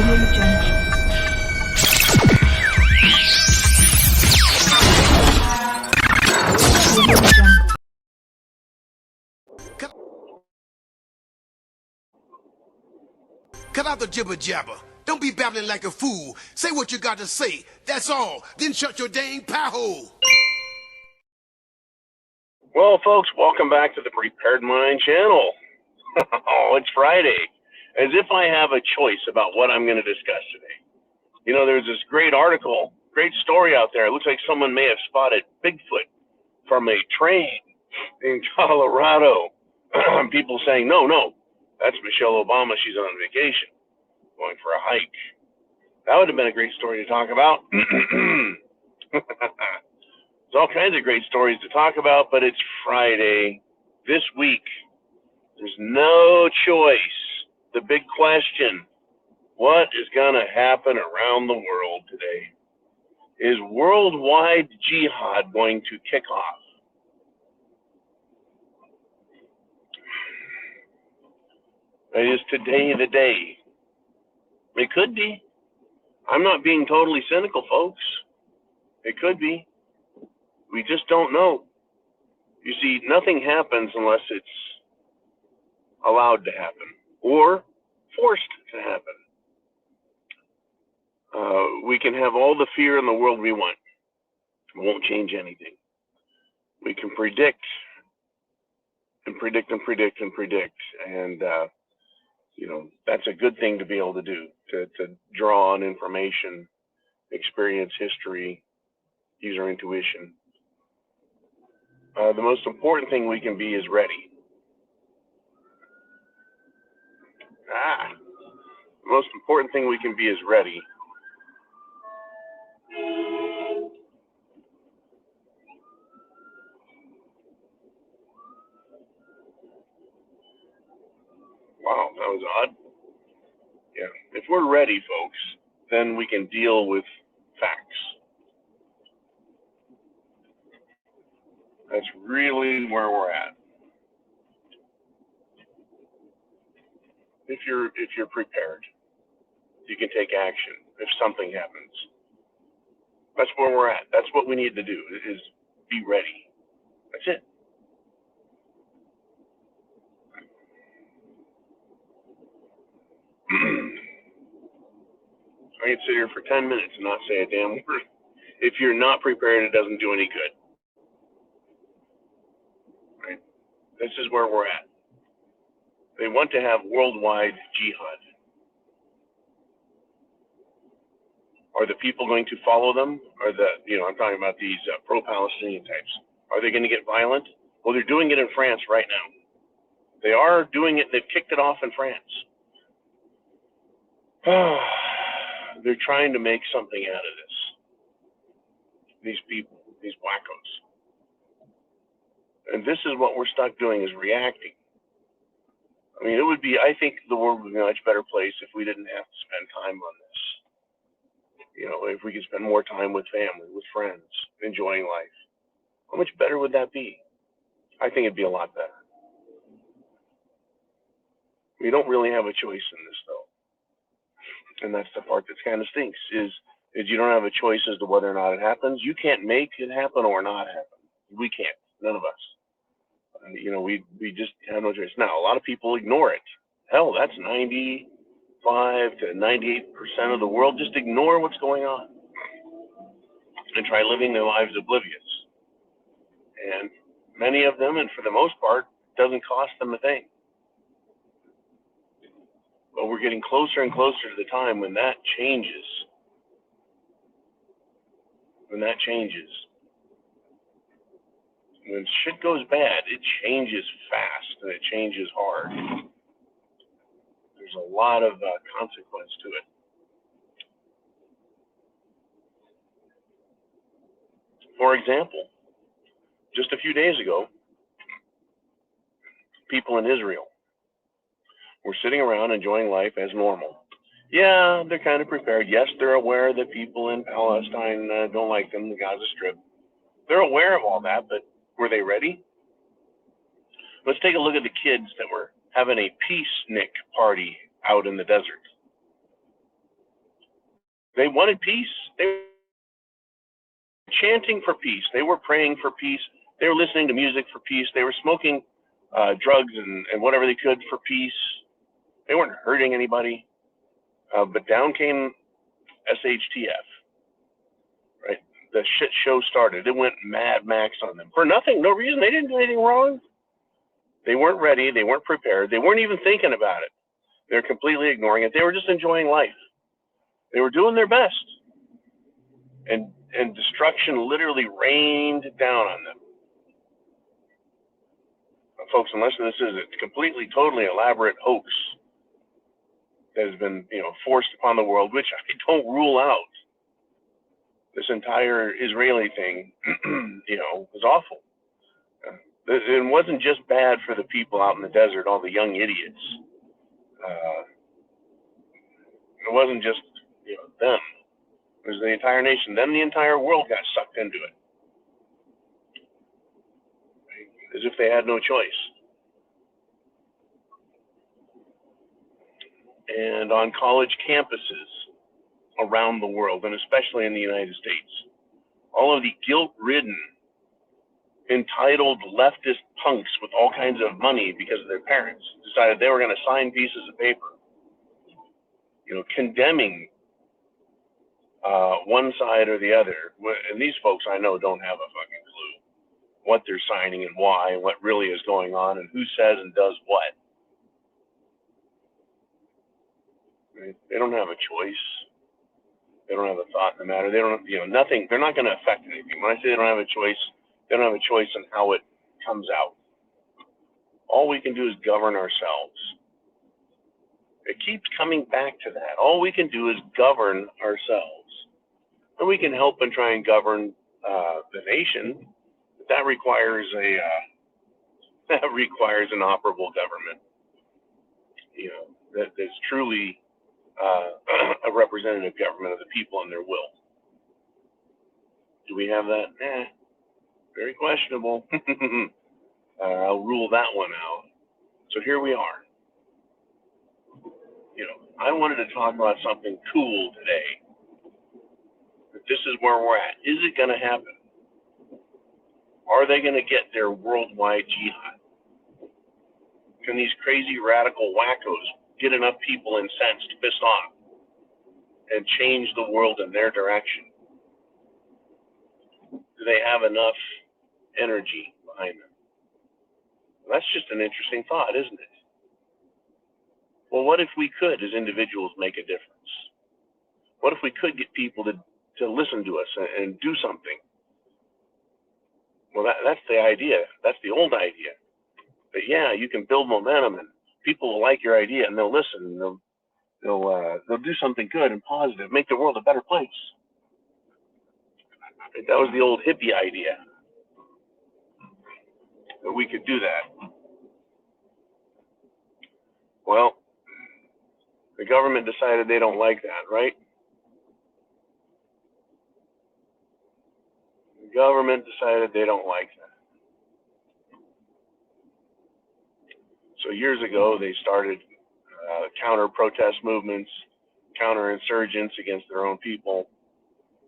Cut out the jibber jabber. Don't be babbling like a fool. Say what you got to say. That's all. Then shut your dang pie hole. Well, folks, welcome back to the Prepared Mind channel. Oh, it's Friday. As if I have a choice about what I'm going to discuss today. You know, there's this great article, great story out there. It looks like someone may have spotted Bigfoot from a train in Colorado. People saying, no, that's Michelle Obama. She's on vacation, going for a hike. That would have been a great story to talk about. There's all kinds of great stories to talk about, but it's Friday. This week, there's no choice. The big question, what is going to happen around the world today? Is worldwide jihad going to kick off? Is today the day? It could be. I'm not being totally cynical, folks. It could be. We just don't know. You see, nothing happens unless it's allowed to happen or forced to happen. We can have all the fear in the world we want. It won't change anything. We can predict and predict and predict and predict. And, you know, that's a good thing to be able to do, to draw on information, experience history, use our intuition. The most important thing we can be is ready. The most important thing we can be is ready. Wow, that was odd. Yeah, if we're ready, folks, then we can deal with facts. That's really where we're at. If you're prepared, you can take action if something happens. That's where we're at. That's what we need to do, is be ready. That's it. I can sit here for 10 minutes and not say a damn word. If you're not prepared, it doesn't do any good. Right? This is where we're at. They want to have worldwide jihad. Are the people going to follow them? Are I'm talking about these pro-Palestinian types. Are they going to get violent? Well, they're doing it in France right now. They are doing it. They've kicked it off in France. They're trying to make something out of this. These people, these wackos. And this is what we're stuck doing, is reacting. I mean, I think the world would be a much better place if we didn't have to spend time on this. You know, if we could spend more time with family, with friends, enjoying life. How much better would that be? I think it'd be a lot better. We don't really have a choice in this, though. And that's the part that kind of stinks, is you don't have a choice as to whether or not it happens. You can't make it happen or not happen. We can't. None of us. We just have no choice. Now, a lot of people ignore it. Hell, that's 95 to 98% of the world just ignore what's going on and try living their lives oblivious. And many of them, and for the most part, doesn't cost them a thing. But we're getting closer and closer to the time when that changes. When shit goes bad, it changes fast and it changes hard. There's a lot of consequence to it. For example, just a few days ago, people in Israel were sitting around enjoying life as normal. Yeah, they're kind of prepared. Yes, they're aware that people in Palestine don't like them, the Gaza Strip. They're aware of all that, but were they ready? Let's take a look at the kids that were having a peacenik party out in the desert. They wanted peace. They were chanting for peace. They were praying for peace. They were listening to music for peace. They were smoking drugs and whatever they could for peace. They weren't hurting anybody. But down came SHTF, right? The shit show started. It went Mad Max on them for nothing, no reason. They didn't do anything wrong. They weren't ready. They weren't prepared. They weren't even thinking about it. They were completely ignoring it. They were just enjoying life. They were doing their best. And destruction literally rained down on them. Folks, unless this is a completely, totally elaborate hoax that has been, forced upon the world, which I don't rule out. This entire Israeli thing, was awful. It wasn't just bad for the people out in the desert, all the young idiots. It wasn't just, them. It was the entire nation. Then the entire world got sucked into it, as if they had no choice. And on college campuses around the world, and especially in the United States, all of the guilt-ridden, entitled leftist punks with all kinds of money because of their parents decided they were going to sign pieces of paper, condemning one side or the other. And these folks I know don't have a fucking clue what they're signing and why and what really is going on and who says and does what. Right? They don't have a choice. They don't have a thought in the matter. They don't, nothing. They're not going to affect anything. When I say they don't have a choice, they don't have a choice in how it comes out. All we can do is govern ourselves. It keeps coming back to that. All we can do is govern ourselves. And we can help and try and govern the nation. But that requires an operable government. That's truly a representative government of the people and their will. Do we have that? Very questionable. I'll rule that one out. So here we are. I wanted to talk about something cool today. This is where we're at. Is it going to happen? Are they going to get their worldwide jihad? Can these crazy radical wackos get enough people incensed, pissed off, and change the world in their direction? Do they have enough energy behind them? Well, that's just an interesting thought, isn't it? Well, what if we could, as individuals, make a difference? What if we could get people to listen to us and do something? Well, that's the idea. That's the old idea. But yeah, you can build momentum, and people will like your idea, and they'll listen, and they'll do something good and positive, make the world a better place. That was the old hippie idea, that we could do that. Well, the government decided they don't like that, right? The government decided they don't like that. So years ago, they started counter-protest movements, counter-insurgents against their own people.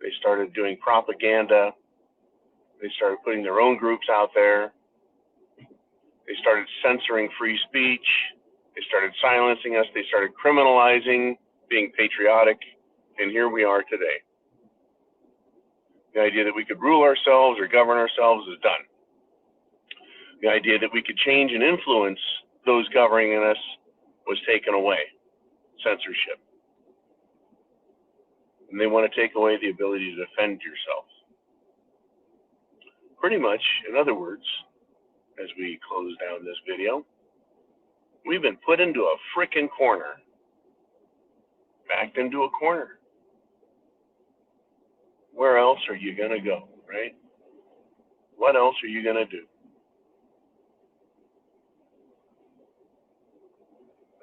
They started doing propaganda. They started putting their own groups out there. They started censoring free speech. They started silencing us. They started criminalizing being patriotic. And here we are today. The idea that we could rule ourselves or govern ourselves is done. The idea that we could change and influence those governing us was taken away. Censorship. And they want to take away the ability to defend yourself. Pretty much, in other words, as we close down this video, we've been put into a frickin' corner. Backed into a corner. Where else are you going to go, right? What else are you going to do?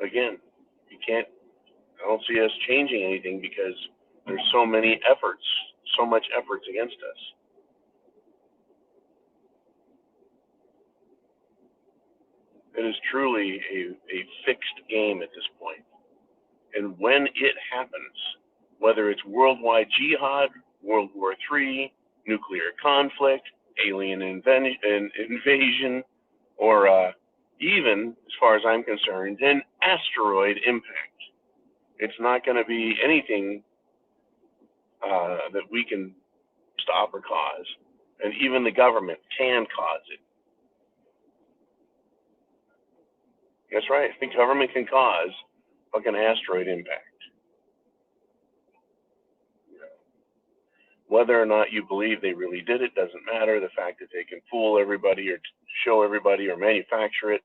Again, I don't see us changing anything because there's so much efforts against us. It is truly a fixed game at this point. And when it happens, whether it's worldwide jihad, World War III, nuclear conflict, alien invasion, or even, as far as I'm concerned, an asteroid impact. It's not going to be anything that we can stop or cause, and even the government can cause it. That's right, the government can cause fucking asteroid impact. Whether or not you believe they really did it doesn't matter. The fact that they can fool everybody or show everybody or manufacture it,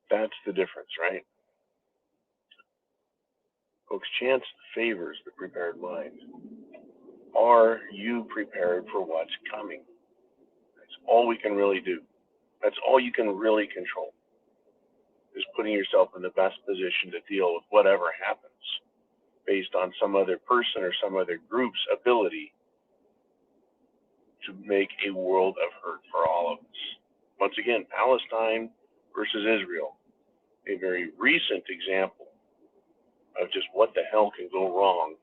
that's the difference, right? Folks, chance favors the prepared mind. Are you prepared for what's coming? That's all we can really do. That's all you can really control, is putting yourself in the best position to deal with whatever happens based on some other person or some other group's ability to make a world of hurt for all of us. Once again, Palestine versus Israel, a very recent example of just what the hell can go wrong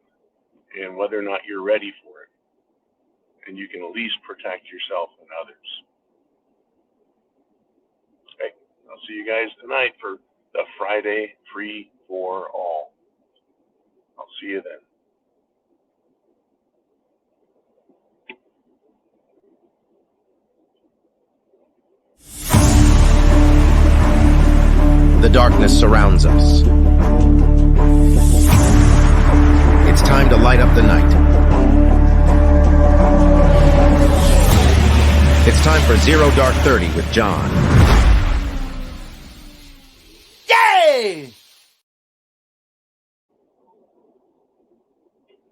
and whether or not you're ready for it. And you can at least protect yourself and others. Okay, I'll see you guys tonight for the Friday Free for All. I'll see you then. The darkness surrounds us. It's time to light up the night. It's time for Zero Dark 30 with John.